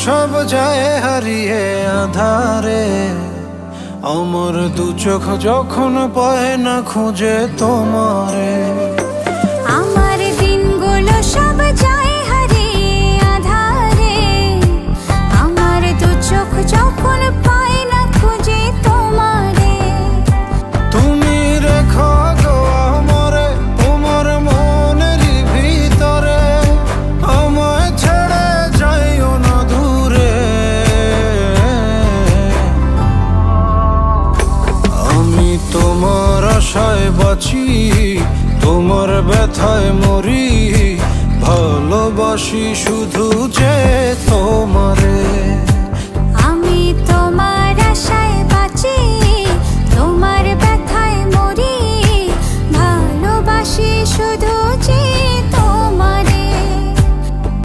সব যায় হারিয়ে আধারে, আমার দু চোখ যখন পায় না খুঁজে তোমারে। আমার দিনগুলো সব যায় হারিয়ে আধারে, আমার দু চোখ যখন পায় না খুঁজে তোমারে। তুমি রেখো গো আমরে তোমার মনের ভিতরে, আমায় ছেড়ে যাইও না দূরে। আমি তোমার আশায় বাঁচি, তোমার ব্যথায় মরি, ভালোবাসি শুধু যে তোমারে।